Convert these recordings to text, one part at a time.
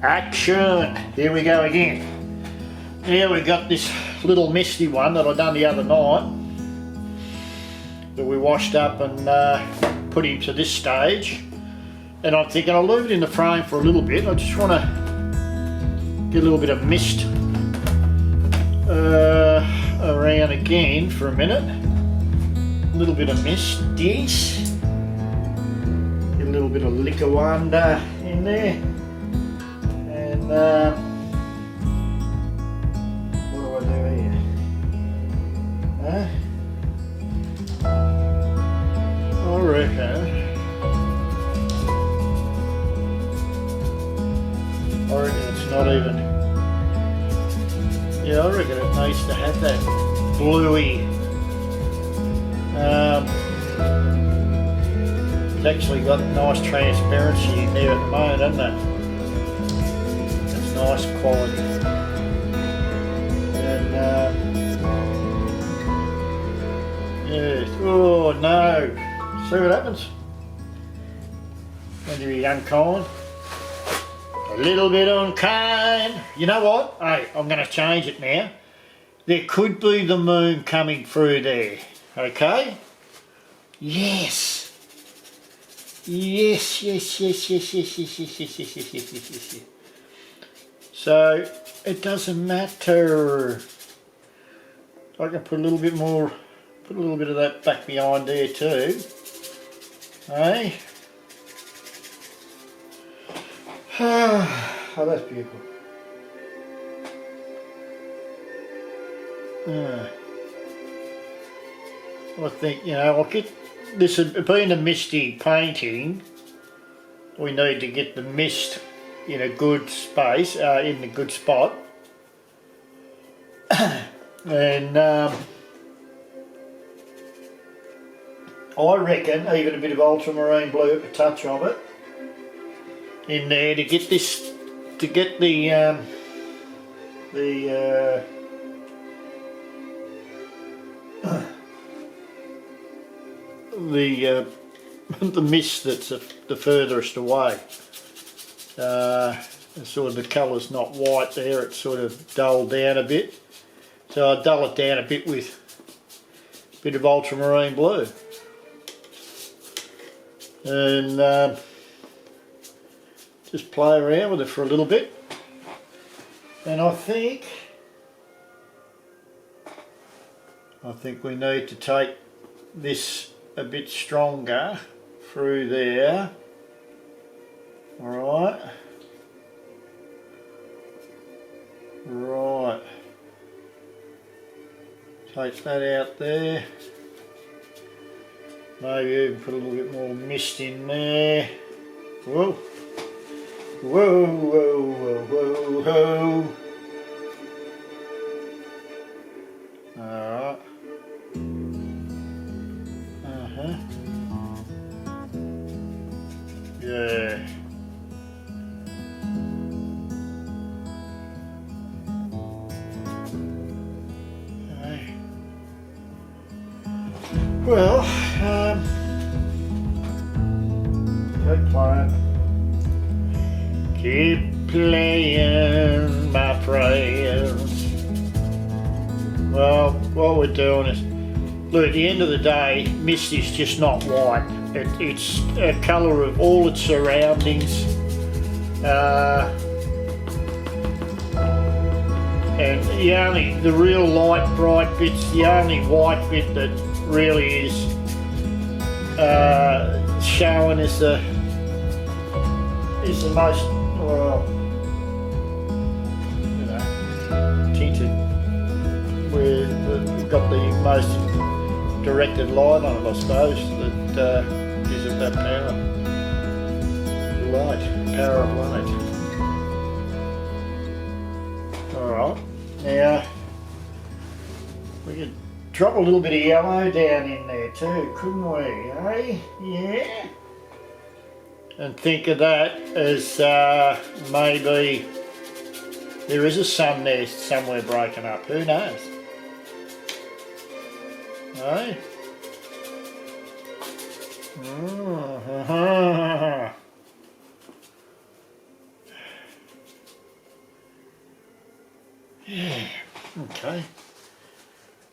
Action! Here we go again. Here we got this little misty one that I done the other night that we washed up and put into this stage. And I'm thinking I'll leave it in the frame for a little bit. I just want to get a little bit of mist around again for a minute. A little bit of mist, yes. Get a little bit of liquor wonder in there. And what do I do here? I reckon it's not even. Yeah, I reckon it needs to have that bluey. It's actually got nice transparency in there at the moment, hasn't it? It's nice quality. And yes. Oh no! See what happens when you're unkind. A little bit unkind. You know what? Hey, I'm going to change it now. There could be the moon coming through there. Okay? Yes. Yes, yes, yes, yes, yes, yes, yes, yes, yes, yes, yes, yes, yes. So it doesn't matter. I can put a little bit more, put a little bit of that back behind there too. Hey? Oh, that's beautiful. I think, you know, I'll get this, being a misty painting, we need to get the mist in a good space, in a good spot. And I reckon even a bit of ultramarine blue at the touch of it in there to get this, to get the the mist that's the furthest away. Sort of the colour's not white there, it's sort of dulled down a bit. So I dull it down a bit with a bit of ultramarine blue. And just play around with it for a little bit. And I think we need to take this a bit stronger through there. Alright. Right. Take that out there. Maybe even put a little bit more mist in there. Whoa. Whoa, whoa, whoa, whoa, whoa. Alright. Yeah. Okay. Well, keep playing. Keep playing, my friends. Well, what we're doing is, look, at the end of the day, mist is just not white. It's a colour of all its surroundings. And the real light, bright bits, the only white bit that really is showing is the most, well, you know, tinted, where we've got the most directed light on it, I suppose, that gives it that power. Power of light. Alright, now we could drop a little bit of yellow down in there too, couldn't we, eh? Yeah. And think of that as maybe there is a sun there somewhere breaking up, who knows? Eh? Yeah, okay.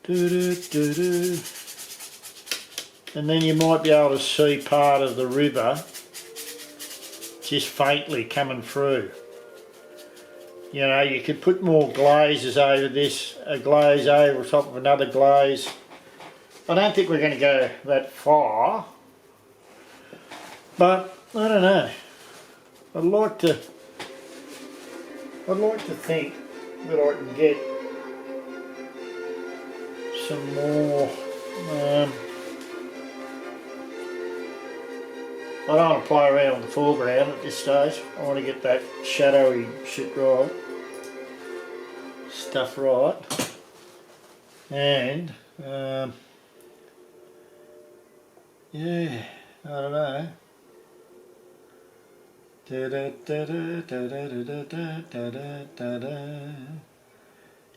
Do-do-do-do. And then you might be able to see part of the river just faintly coming through. You know, you could put more glazes over this, a glaze over top of another glaze. I don't think we're going to go that far, but I don't know. I'd like to think that I can get some more. I don't want to play around with the foreground at this stage. I want to get that shadowy shit right, stuff right, and yeah, I don't know.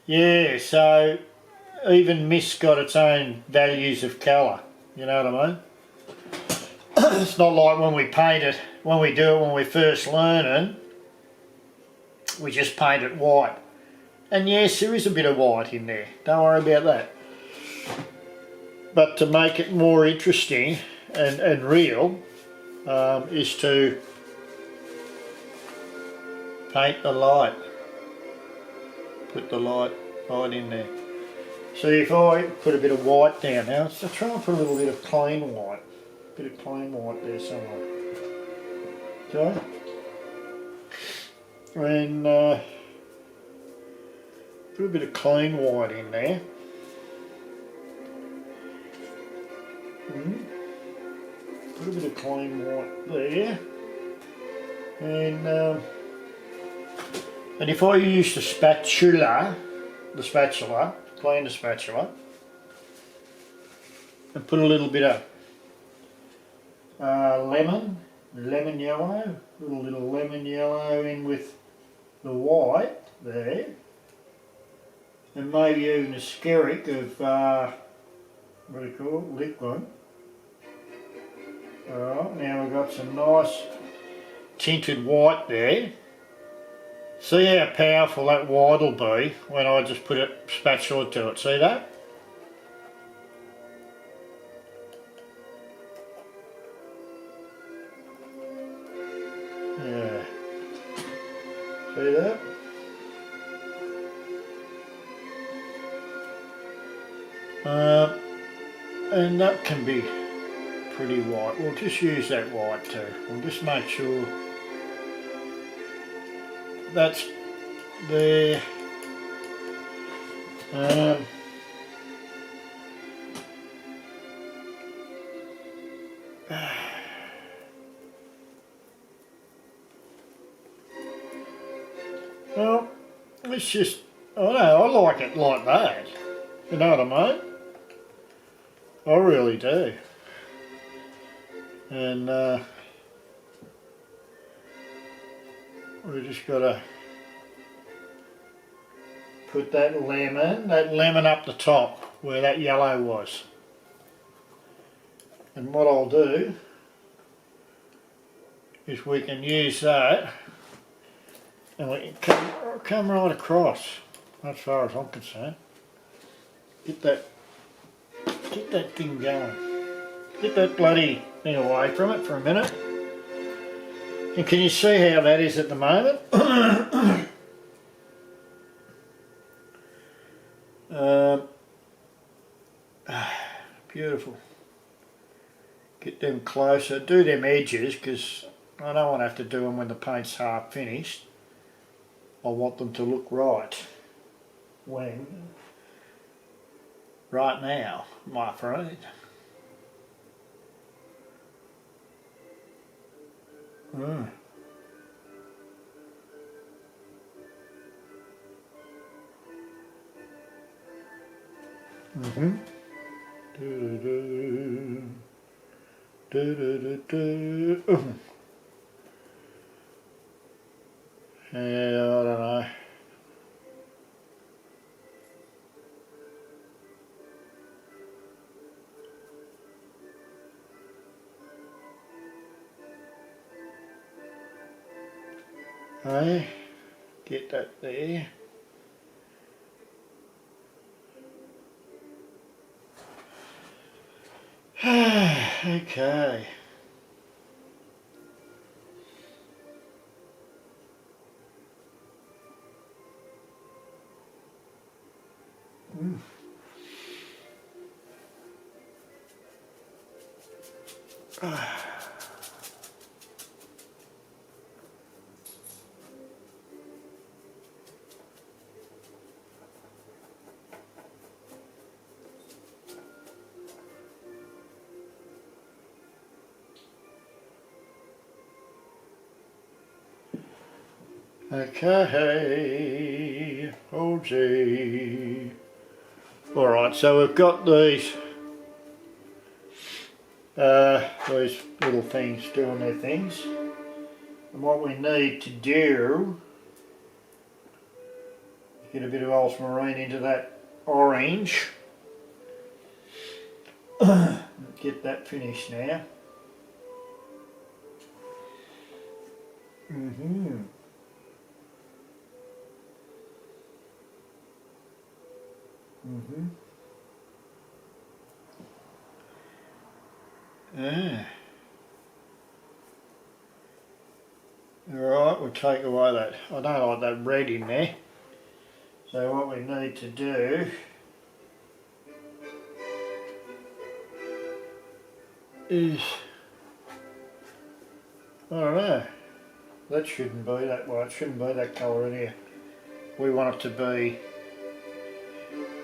Yeah, so even mist got its own values of colour, you know what I mean? It's not like when we paint it, when we do it when we're first learning, we just paint it white. And yes, there is a bit of white in there, don't worry about that. But to make it more interesting and real, is to paint the light, put the light right in there. So if I put a bit of white down now, so try and put a little bit of clean white. Bit of plain white there somewhere. Okay. And put a bit of clean white in there. Put a bit of clean white there. And if I use the spatula, clean the spatula, and put a little bit of lemon yellow, little lemon yellow in with the white there, and maybe even a skerrick of what do you call it, liquid. Alright, now we've got some nice tinted white there. See how powerful that white will be when I just put a spatula to it, see that? Yeah. See that? And that can be pretty white. We'll just use that white too. We'll just make sure that's there. Well, it's just, I don't know, I like it like that. You know what I mean? I really do. And we just got to put that lemon up the top where that yellow was. And what I'll do is we can use that and we can come right across, as far as I'm concerned. Get that thing going. Get that bloody thing away from it for a minute. And can you see how that is at the moment? Beautiful. Get them closer. Do them edges because I don't want to have to do them when the paint's half finished. I want them to look right right now, my friend. Yeah, I don't know. Hey, get that there. Okay. Okay, oh gee. Alright, so we've got these little things doing their things. And what we need to do is get a bit of ultramarine into that orange. Get that finished now. Mm-hmm. Yeah. Alright, we'll take away that. I don't like that red in there. So what we need to do is, I don't know, that shouldn't be that way, it shouldn't be that colour in here. We want it to be,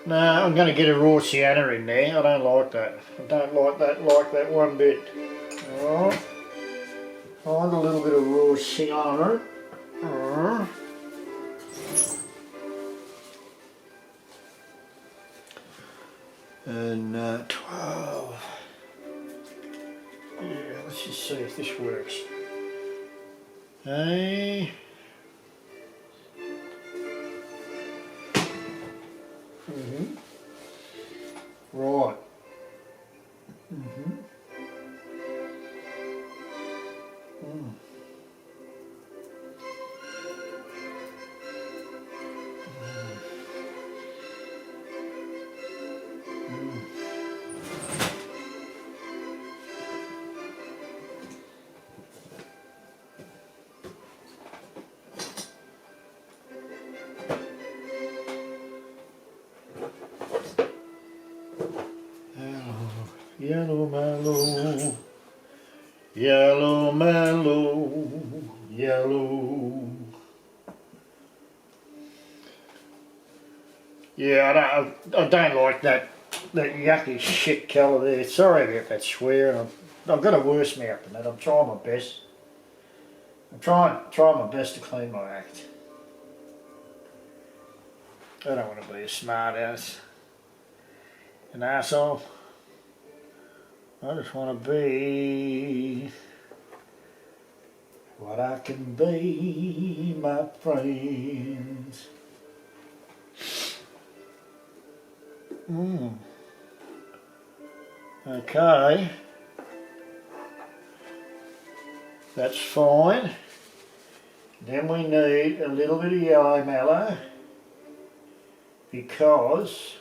no, I'm going to get a raw sienna in there, I don't like that. I don't like that one bit. Alright, find a little bit of raw sienna. Alright. And 12. Yeah, let's just see if this works. Hey. Right. Yellow mallow, yellow mallow, yellow. Yeah, I don't like that yucky shit colour there. Sorry about that swearing. I've got a worse mouth than that. I'm trying my best. I'm trying my best to clean my act. I don't want to be a smart ass, an asshole. I just want to be what I can be, my friends. Okay. That's fine. Then we need a little bit of yellow mallow because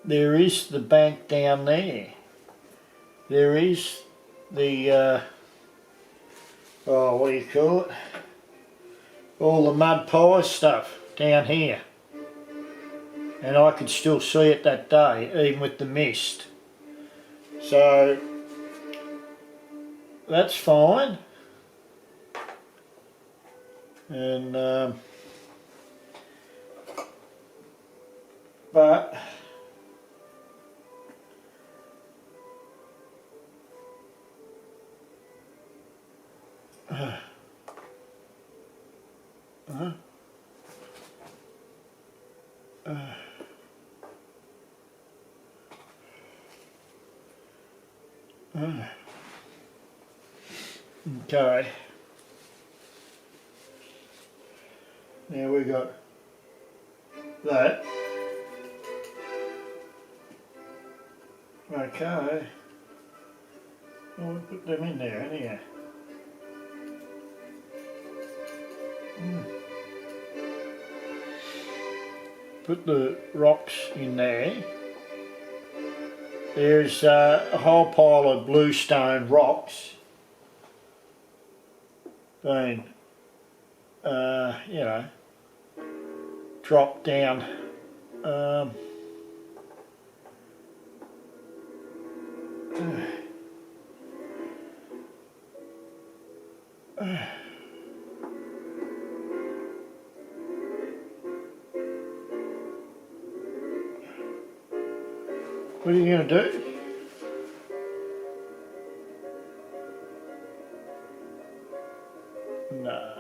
there is the bank down there. There is the, what do you call it? All the mud pie stuff down here. And I could still see it that day, even with the mist. So, that's fine. And, but, okay. Now we got that. Okay. Well, we'll put them in there anyhow. Put the rocks in there. there's a whole pile of bluestone rocks being, you know, dropped down. What are you going to do? No.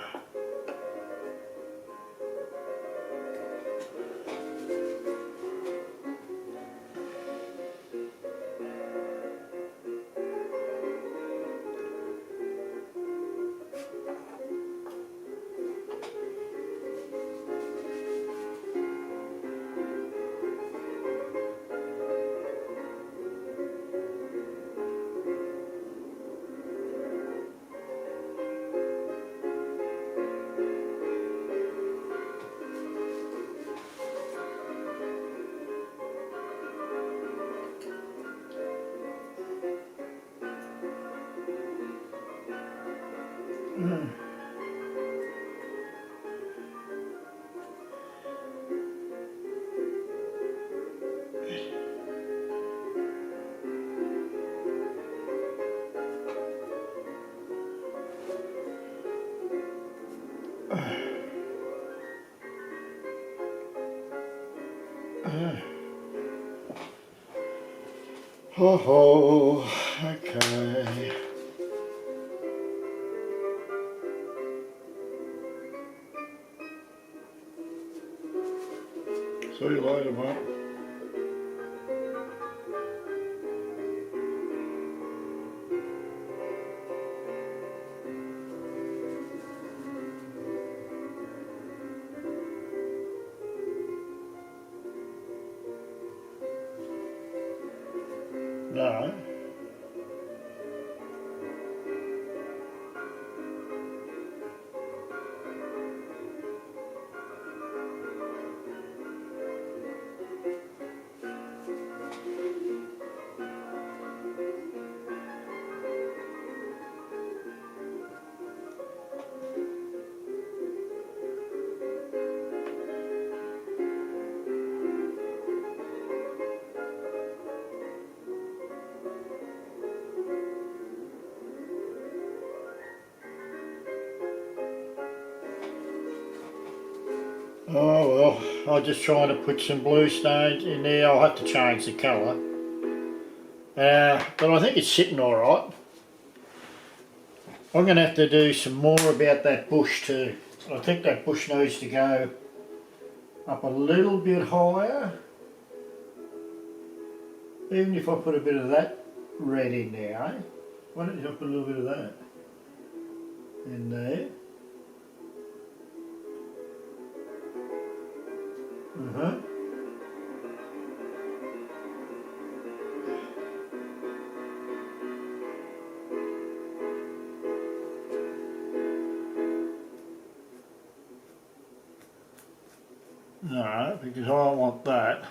Oh, okay. See you later, mate. No. Oh well, I'm just trying to put some blue stones in there. I'll have to change the colour. But I think it's sitting alright. I'm going to have to do some more about that bush too. I think that bush needs to go up a little bit higher. Even if I put a bit of that red in there, eh? Why don't you put a little bit of that in there? No, because I don't want that.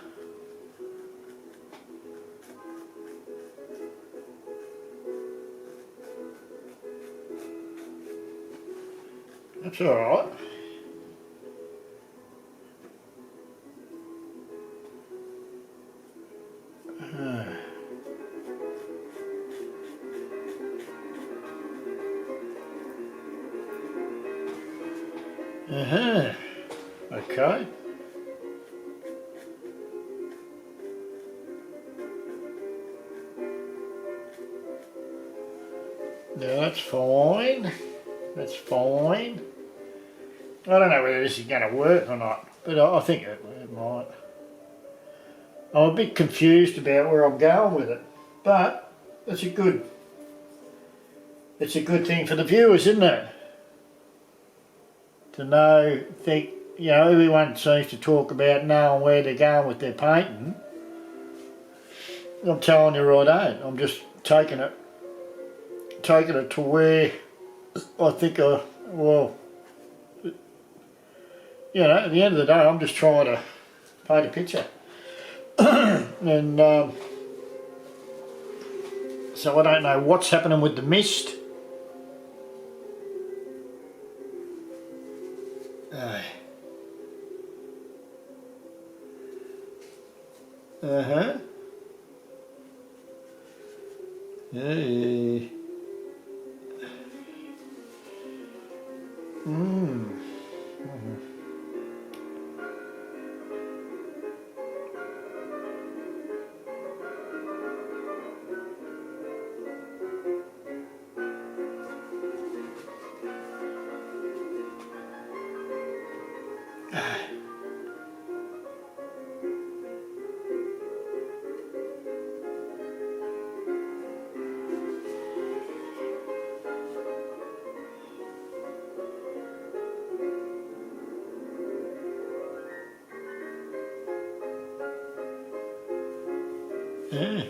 That's alright. Okay. No, that's fine. That's fine. I don't know whether this is going to work or not, but I think it might. I'm a bit confused about where I'm going with it, but it's a good thing for the viewers, isn't it? To know, you know, everyone seems to talk about knowing where they're going with their painting. I'm telling you right out, I'm just taking it to where I think well, you know, at the end of the day, I'm just trying to paint a picture. And So I don't know what's happening with the mist. Uh-huh. Hey. Yeah.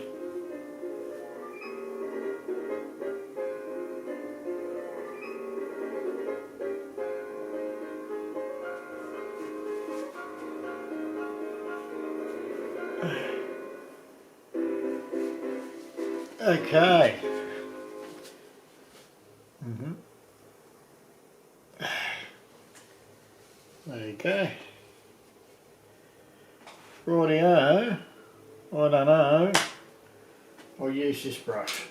Okay. There you go. Rightio. I don't know. I'll use this brush.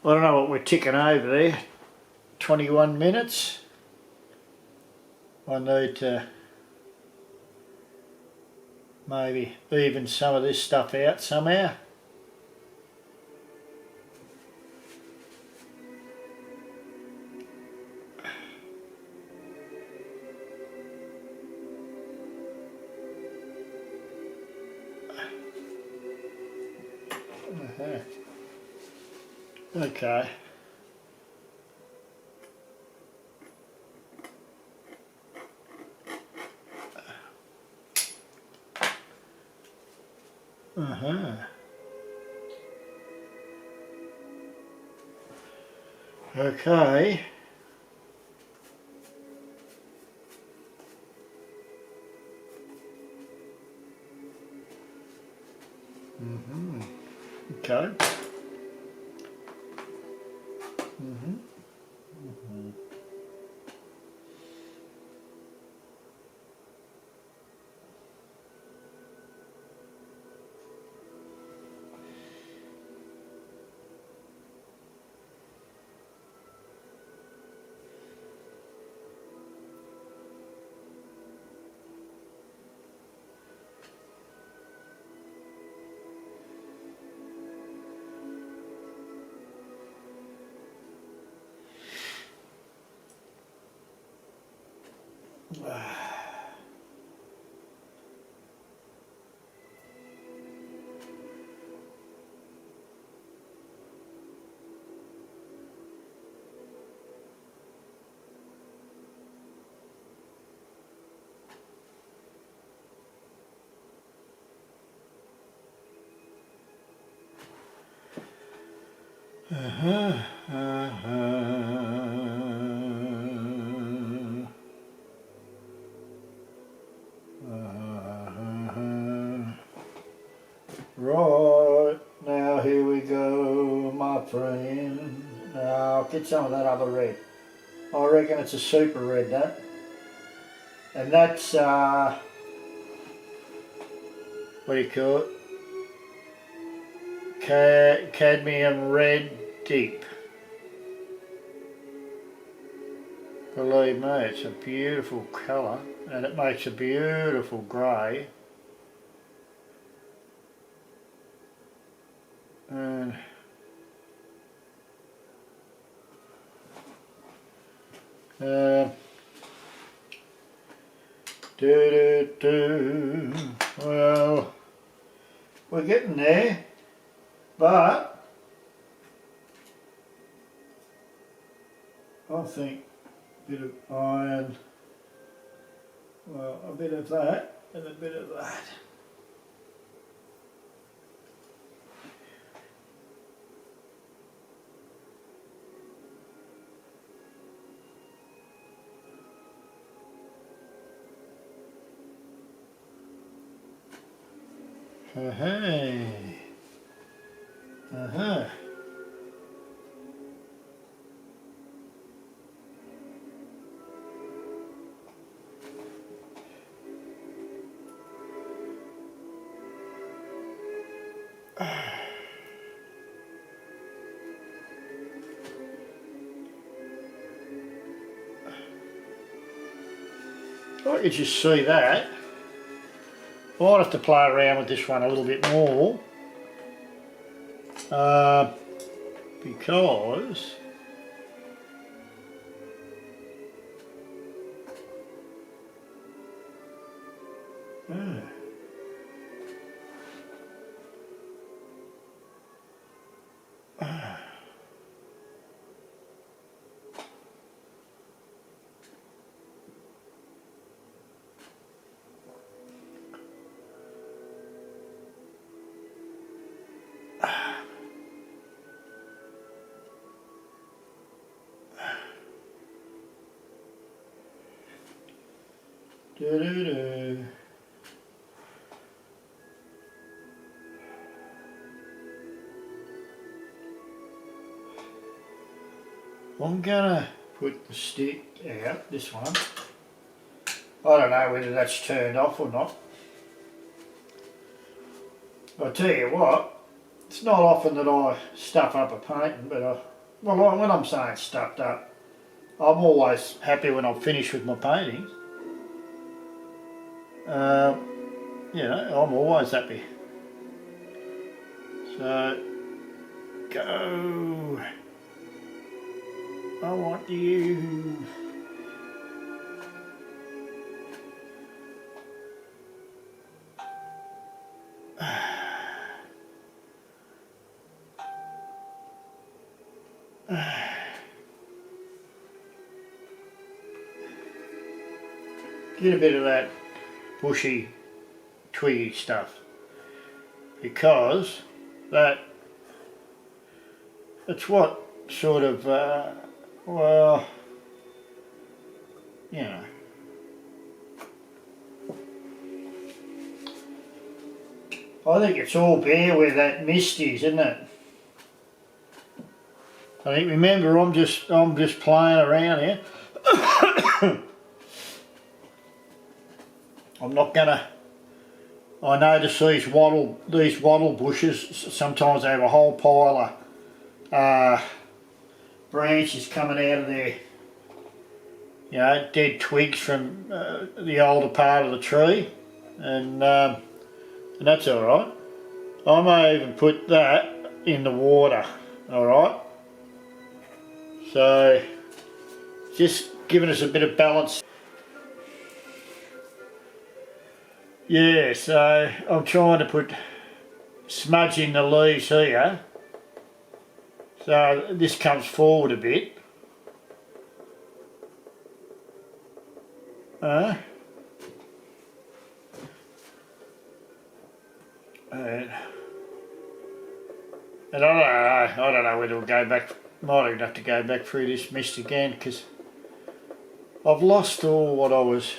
I don't know what we're ticking over there. 21 minutes. I need to maybe even some of this stuff out somehow. Okay. Okay. Okay. Right, now here we go, my friend. Now I'll get some of that other red. I reckon it's a super red, that. And that's, what do you call it? Cadmium red deep. Believe me, it's a beautiful colour and it makes a beautiful grey. And well, we're getting there, but I think a bit of iron, well, a bit of that and a bit of that. Hey. Uh-huh. I could just see that. I might have to play around with this one a little bit more because doo-doo-doo. I'm gonna put the stick out, this one. I don't know whether that's turned off or not. I'll tell you what, it's not often that I stuff up a painting, but well, when I'm saying stuffed up, I'm always happy when I'm finished with my paintings. You know, I'm always happy. So, go. I want you. Get a bit of that bushy, twiggy stuff, because that's what sort of, well, you know. I think it's all bare where that misty is, isn't it? I think, remember, I'm just playing around here. I'm not gonna. I notice these wattle bushes. Sometimes they have a whole pile of branches coming out of there. You know, dead twigs from the older part of the tree, and that's all right. I may even put that in the water. All right. So, just giving us a bit of balance. Yeah, so I'm trying to put smudge in the leaves here. So this comes forward a bit. And I don't know whether we'll go back. Might even have to go back through this mist again because I've lost all what I was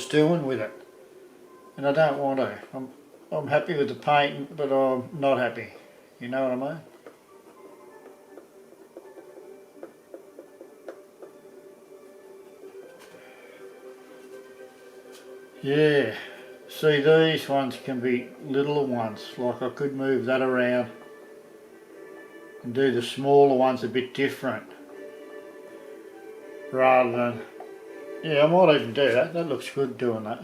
doing with it. And I don't want to. I'm happy with the painting, but I'm not happy. You know what I mean? Yeah. See, these ones can be littler ones. Like I could move that around and do the smaller ones a bit different. Rather than, yeah, I might even do that. That looks good doing that.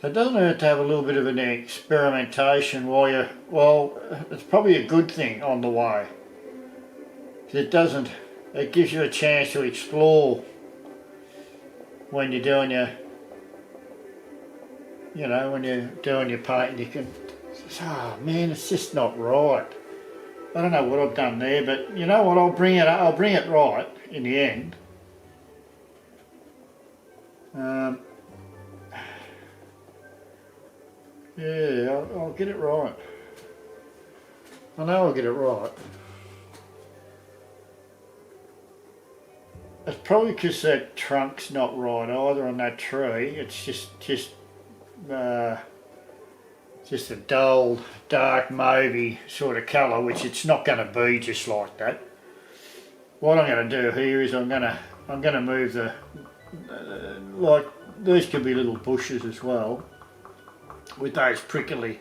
So it doesn't hurt to have a little bit of an experimentation while you're, well, it's probably a good thing on the way. It gives you a chance to explore when you're doing your, you know, when you're doing your painting. You can, oh man, it's just not right. I don't know what I've done there, but you know what, I'll bring it right in the end. Yeah, I'll get it right. I know I'll get it right. It's probably because that trunk's not right either on that tree. It's just just a dull, dark mauvey sort of colour, which it's not going to be just like that. What I'm going to do here is I'm going to move the like these could be little bushes as well with those prickly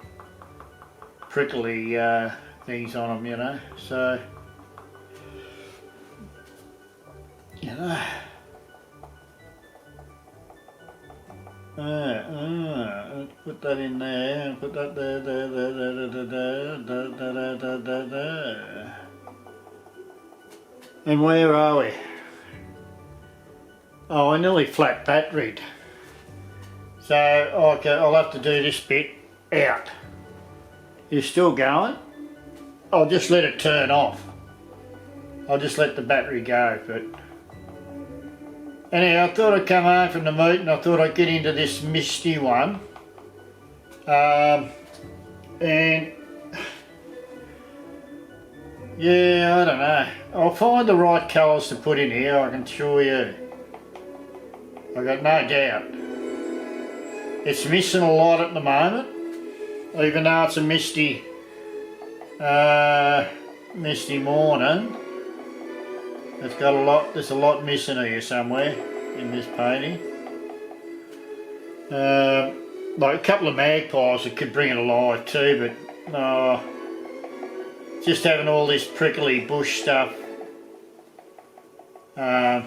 things on them, you know. So you know. Let's put that in there and put that there. And where are we? Oh, I nearly flat batteried. So I'll have to do this bit out. You're still going? I'll just let it turn off. I'll just let the battery go, but anyhow, I thought I'd come home from the meeting. I thought I'd get into this misty one. And yeah, I don't know. I'll find the right colours to put in here, I can assure you. I've got no doubt. It's missing a lot at the moment, even though it's a misty morning. It's got a lot, there's a lot missing here somewhere in this painting. Like a couple of magpies that could bring it alive too, but just having all this prickly bush stuff, you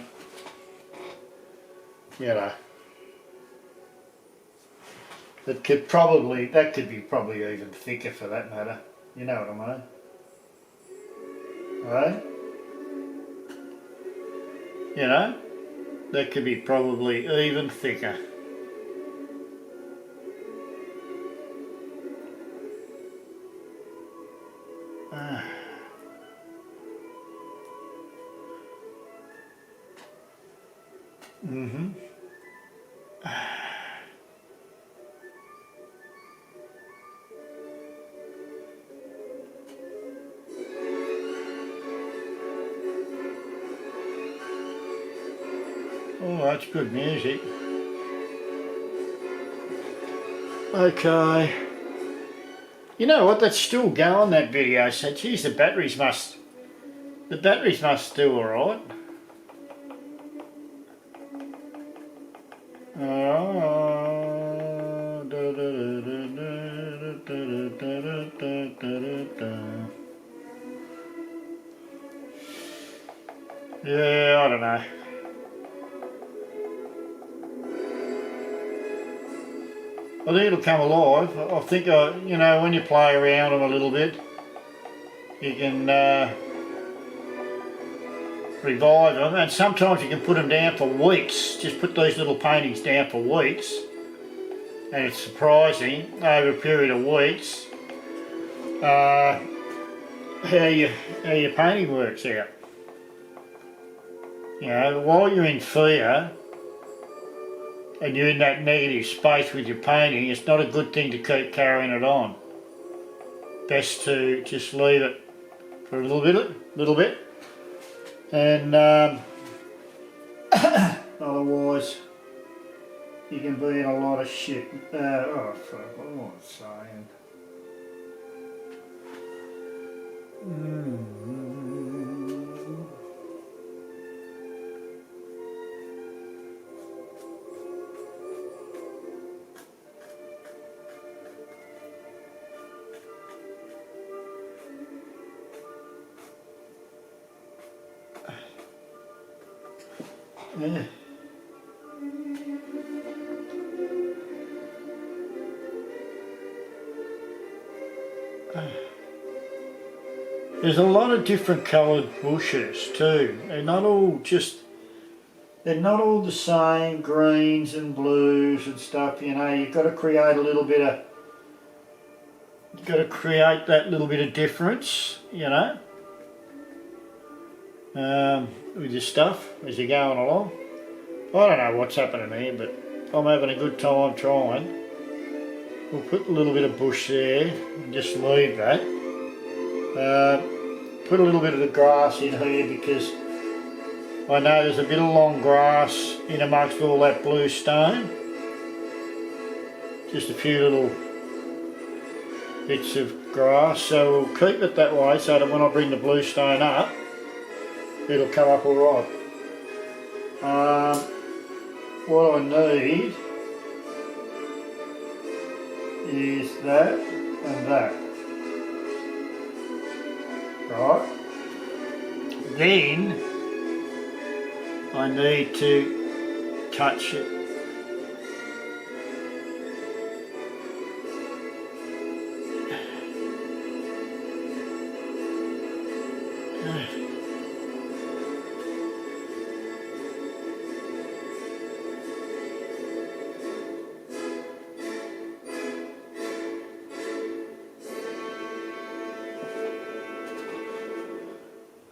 know, that could be probably even thicker for that matter. You know what I mean? Right? You know, that could be probably even thicker. Oh, that's good music. Okay. You know what? That's still going, that video. So, geez, the batteries must do all right. Yeah, I don't know. I think it'll come alive. I think, you know, when you play around them a little bit, you can revive them, and sometimes you can put them down for weeks. Just put these little paintings down for weeks, and it's surprising over a period of weeks how your painting works out. You know, while you're in fear and you're in that negative space with your painting, it's not a good thing to keep carrying it on. Best to just leave it for a little bit, and otherwise you can be in a lot of shit. Oh fuck, what am I saying? Yeah. There's a lot of different coloured bushes too. They're not all the same greens and blues and stuff, you know. You've got to create that little bit of difference, you know. With your stuff as you're going along. I don't know what's happening here, but I'm having a good time trying. We'll put a little bit of bush there and just leave that. Put a little bit of the grass in here because I know there's a bit of long grass in amongst all that blue stone. Just a few little bits of grass, so we'll keep it that way so that when I bring the bluestone up, it'll come up alright. What I need is that and that. Right. Then I need to touch it.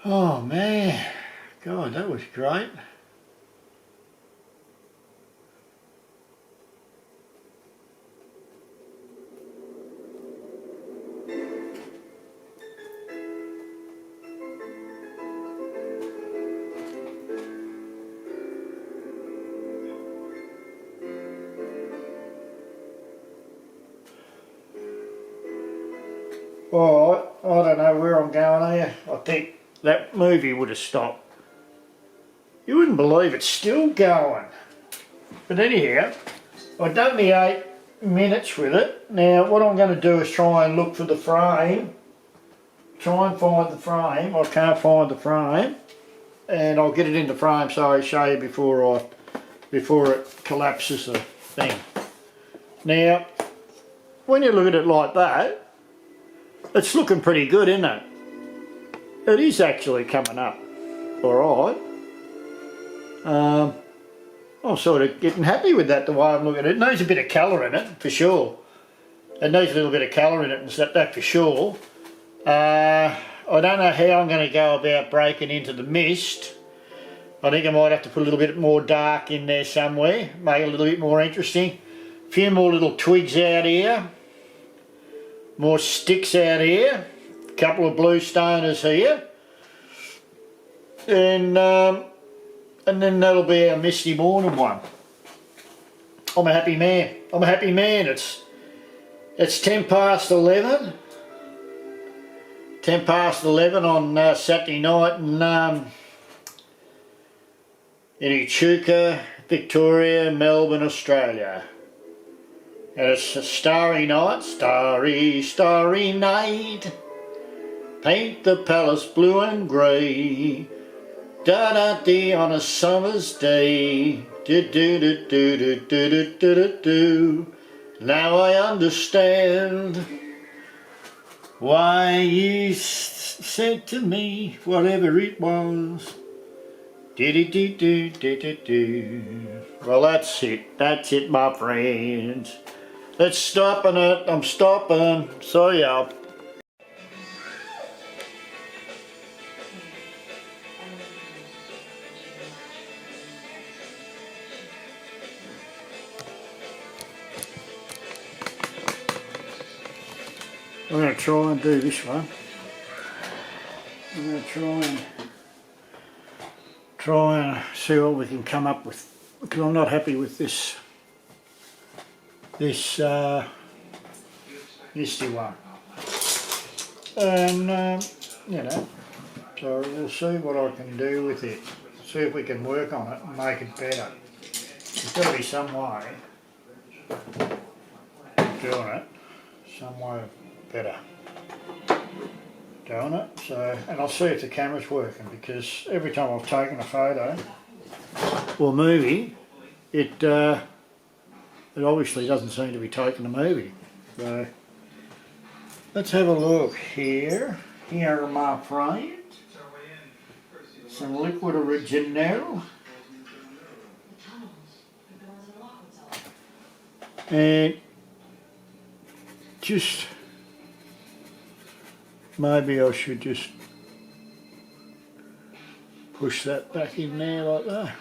Oh man, God, that was great. Alright, I don't know where I'm going here. I think that movie would have stopped. You wouldn't believe it's still going. But anyhow, I've done the 8 minutes with it. Now what I'm going to do is try and look for the frame. Try and find the frame. I can't find the frame. And I'll get it in the frame so I show you before it collapses the thing. Now, when you look at it like that, it's looking pretty good, isn't it? It is actually coming up alright. I'm sort of getting happy with that, the way I'm looking at it. It needs a bit of colour in it, for sure. It needs a little bit of colour in it, and that for sure. I don't know how I'm going to go about breaking into the mist. I think I might have to put a little bit more dark in there somewhere, make it a little bit more interesting. A few more little twigs out here. More sticks out here, a couple of blue stoners here, and then that'll be our misty morning one. I'm a happy man. I'm a happy man. It's 10 past 11. 10 past 11 on Saturday night in Echuca, Victoria, Melbourne, Australia. And it's a starry night, starry, starry night. Paint the palace blue and grey. Da-da-dee on a summer's day. Do-do-do-do-do-do-do-do-do. Now I understand why you said to me whatever it was. Do-do-do-do-do-do-do. Well, that's it, my friends. Let's stop on it. I'm stopping. Sorry, y'all. I'm going to try and do this one. I'm going to try and see what we can come up with, because I'm not happy with this misty one. And you know, so we'll see what I can do with it. See if we can work on it and make it better. There's got to be some way of doing it, some way better doing it. So, and I'll see if the camera's working, because every time I've taken a photo or movie, it obviously doesn't seem to be taking a movie. So let's have a look here. Here are my friends. Some liquid original. And just maybe I should just push that back in there like that.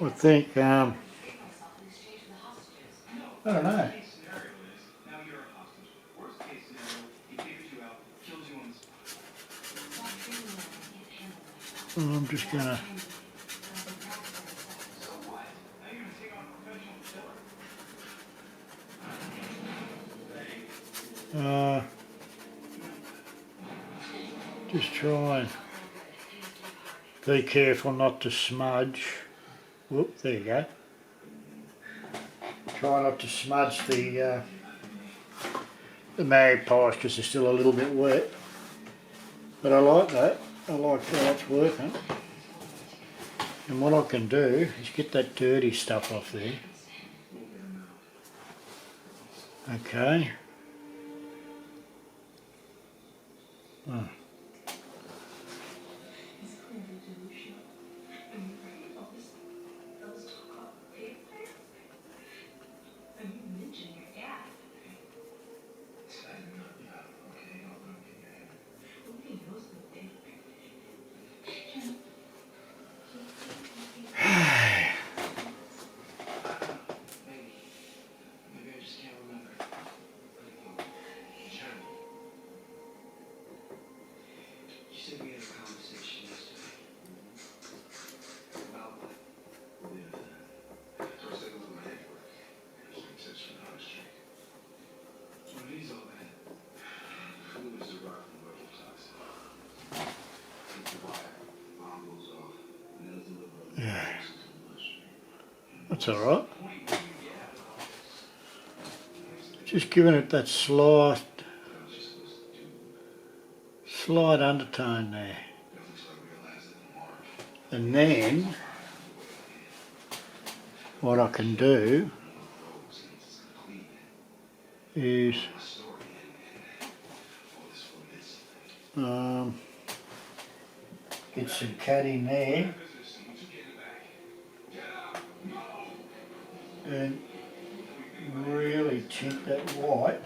I think I don't know. I'm just gonna. Just try and be careful not to smudge. Whoop, there you go. Try not to smudge the magpies because they're still a little bit wet. But I like that. I like how that's working. And what I can do is get that dirty stuff off there. Okay. Oh. Yeah, that's all right. Just giving it that slight undertone there. And then what I can do is get some cat in there and really tint that white.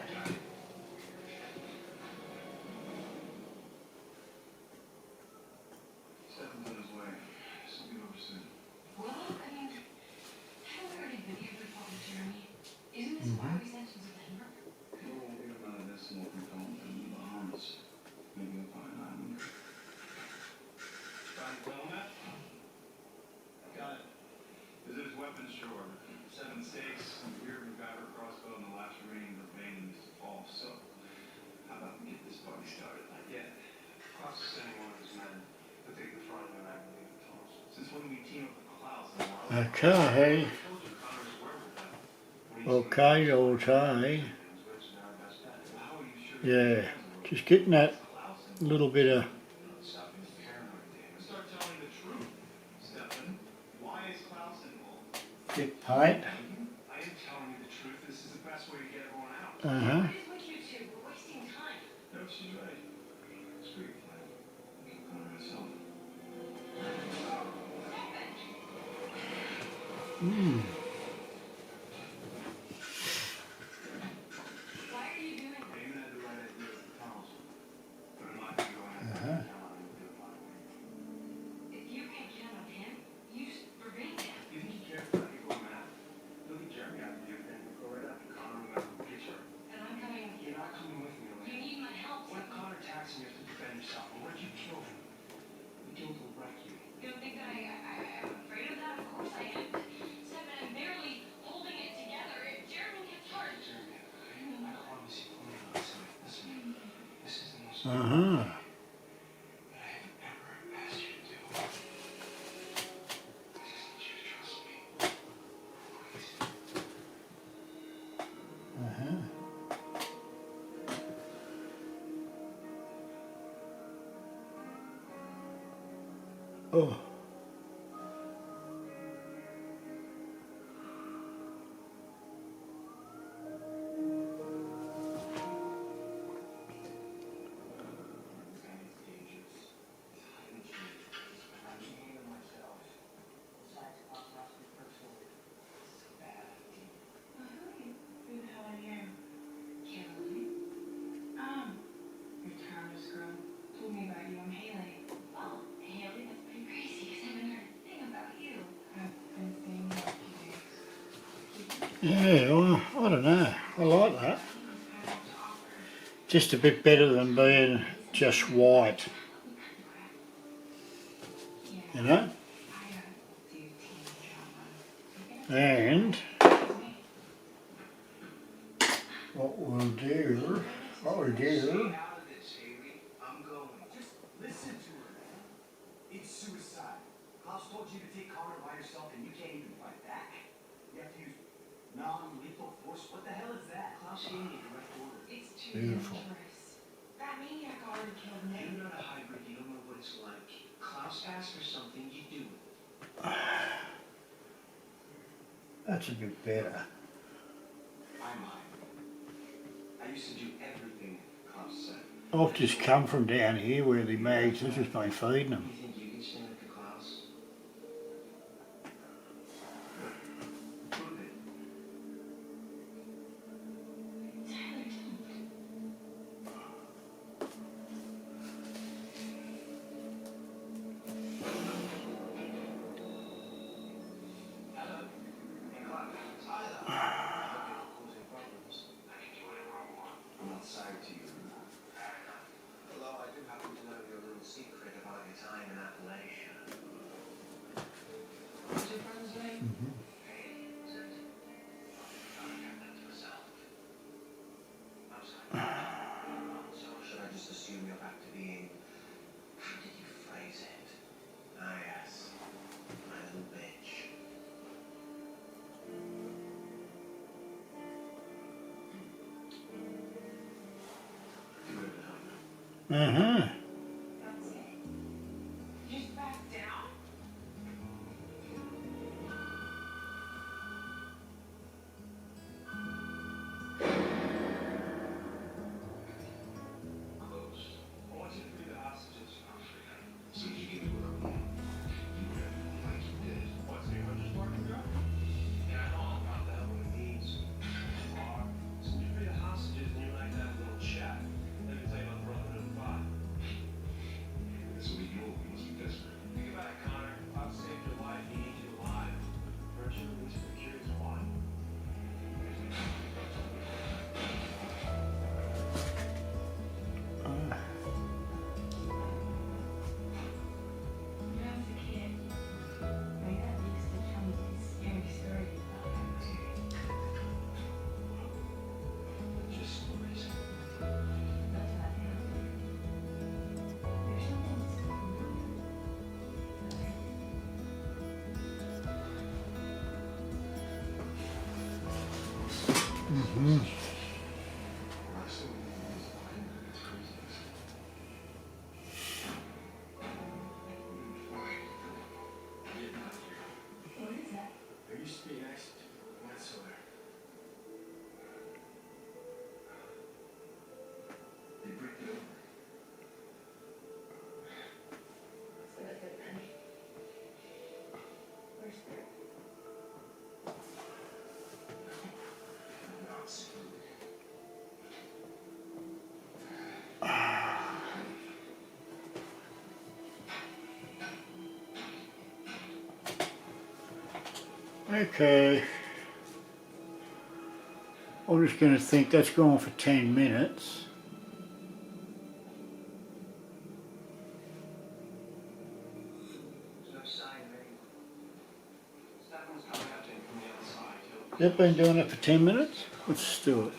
Okay. Okay. Yeah, just getting that little bit of thick paint. Oh. Yeah, well, I I don't know. I like that. Just a bit better than being just white. You know? And what we do. It's suicide. Klaus told you to take Connor by yourself and you can't even fight back. You have to use non-lethal force. What the hell is that? Klaus gave me direct order. It's too dangerous. That maniac already killed me. You're not a hybrid. You don't know what it's like. Klaus asks for something, you do it. That's a bit better. I'm I used to do everything Klaus said. I've just come from down here where the mags have just been feeding them. You think you can stand up to Klaus? Prove it. I'm not sorry to you. Although I do happen to know your little secret about your time in Appalachia. What's your friend's name? So should I just assume you're back to being, how did you phrase it? Ah yes, my little bitch. Uh-huh. That's it. Just back down. Close. I want you to free the hostages. I'm free. So you give me what I want. You did like you did. What's the just working girl? Yeah, I know all about that, what it means. So you free the hostages and you like that little chat. Let me tell you about Brotherhood of Five. This will be your we must be desperate. Think about it, Connor. I've saved your life. He needs you alive. Virtue is for curious why. When I was a kid, my dad used to tell me these scary stories about him. Just stories. That's about him. There's something so familiar. Mm-hmm. What is that? There used to be an accident. What's over? They bricked it over. It's like a good penny. Where's Bert? Not soon. Okay. I'm just going to think that's gone for 10 minutes. There's no sign of anyone. Stefan's coming out to him from the other side. They've been doing it for 10 minutes? Let's do it.